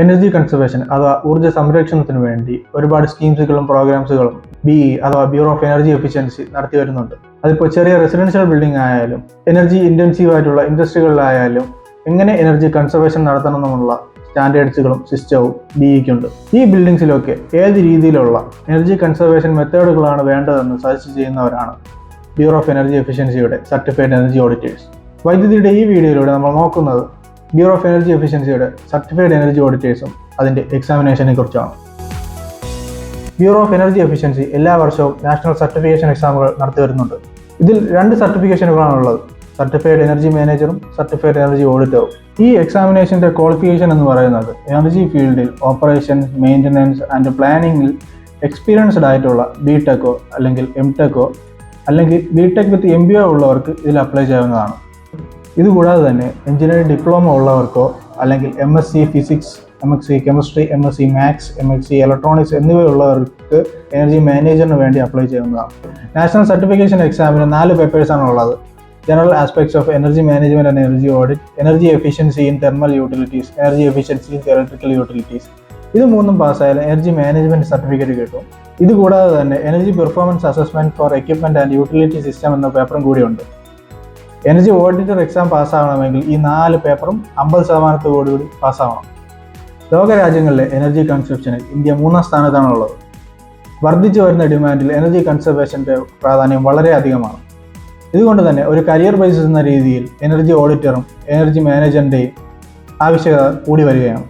Energy conservation അഥവാ ഊർജ്ജ സംരക്ഷണത്തിന് വേണ്ടി ഒരുപാട് സ്കീംസുകളും പ്രോഗ്രാംസുകളും BE അഥവാ ബ്യൂറോ ഓഫ് എനർജി എഫിഷ്യൻസി നടത്തി വരുന്നുണ്ട്. അതിപ്പോൾ ചെറിയ റെസിഡൻഷ്യൽ ബിൽഡിംഗ് ആയാലും എനർജി ഇൻറ്റൻസീവ് ആയിട്ടുള്ള ഇൻഡസ്ട്രികളിലായാലും എങ്ങനെ എനർജി കൺസർവേഷൻ നടത്തണമെന്നുള്ള സ്റ്റാൻഡേർഡ്സുകളും സിസ്റ്റവും BEക്കുണ്ട്. ഈ ബിൽഡിംഗ്സിലൊക്കെ ഏത് രീതിയിലുള്ള എനർജി കൺസർവേഷൻ മെത്തേഡുകളാണ് വേണ്ടതെന്ന് സജസ്റ്റ് ചെയ്യുന്നവരാണ് ബ്യൂറോ ഓഫ് എനർജി എഫിഷ്യൻസിയുടെ സർട്ടിഫൈഡ് എനർജി ഓഡിറ്റേഴ്സ്. വൈദ്യുതിയുടെ ഈ വീഡിയോയിലൂടെ നമ്മൾ നോക്കുന്നത് ബ്യൂറോ ഓഫ് എനർജി എഫിഷ്യൻസിയുടെ സർട്ടിഫൈഡ് എനർജി ഓഡിറ്റേഴ്സും അതിൻ്റെ എക്സാമിനേഷനെ കുറിച്ചാണ്. ബ്യൂറോ ഓഫ് എനർജി എഫിഷ്യൻസി എല്ലാ വർഷവും നാഷണൽ സർട്ടിഫിക്കേഷൻ എക്സാമുകൾ നടത്തി വരുന്നുണ്ട്. ഇതിൽ 2 സർട്ടിഫിക്കേഷനുകളാണുള്ളത്, സർട്ടിഫൈഡ് എനർജി മാനേജറും സർട്ടിഫൈഡ് എനർജി ഓഡിറ്ററും. ഈ എക്സാമിനേഷൻ്റെ ക്വാളിഫിക്കേഷൻ എന്ന് പറയുന്നത് എനർജി ഫീൽഡിൽ ഓപ്പറേഷൻസ്, മെയിൻ്റനൻസ് ആൻഡ് പ്ലാനിങ്ങിൽ എക്സ്പീരിയൻസ്ഡ് ആയിട്ടുള്ള BTechോ അല്ലെങ്കിൽ MTechോ അല്ലെങ്കിൽ BTech വിത്ത് MBA ഉള്ളവർക്ക് ഇതിൽ അപ്ലൈ ചെയ്യാവുന്നതാണ്. ഇതുകൂടാതെ തന്നെ എഞ്ചിനീയറിംഗ് ഡിപ്ലോമ ഉള്ളവർക്കോ അല്ലെങ്കിൽ MSc physics, MSc chemistry, MSc maths, MSc electronics എന്നിവയുള്ളവർക്ക് എനർജി മാനേജറിന് വേണ്ടി അപ്ലൈ ചെയ്യുന്നതാണ്. നാഷണൽ സർട്ടിഫിക്കേഷൻ എക്സാമിന് 4 പേപ്പേഴ്സാണ് ഉള്ളത്. General aspects of energy management and energy audit, energy efficiency in thermal utilities, energy efficiency in electrical utilities. ഇത് 3 പാസ്സായാലും എനർജി മാനേജ്മെന്റ് സർട്ടിഫിക്കറ്റ് കിട്ടും. ഇതുകൂടാതെ തന്നെ energy performance assessment for equipment and utility system എന്ന പേപ്പറും കൂടിയുണ്ട്. എനർജി ഓഡിറ്റർ എക്സാം പാസ്സാവണമെങ്കിൽ ഈ 4 പേപ്പറും 50% പാസ്സാവണം. ലോകരാജ്യങ്ങളിലെ എനർജി കൺസപ്ഷനിൽ ഇന്ത്യ 3ാം സ്ഥാനത്താണുള്ളത്. വർദ്ധിച്ചു വരുന്ന ഡിമാൻഡിൽ എനർജി കൺസർവേഷൻ്റെ പ്രാധാന്യം വളരെ അധികമാണ്. ഇതുകൊണ്ട് തന്നെ ഒരു കരിയർ ബേസിസ് എന്ന രീതിയിൽ എനർജി ഓഡിറ്ററും എനർജി മാനേജറിൻ്റെയും ആവശ്യകത കൂടി വരികയാണ്.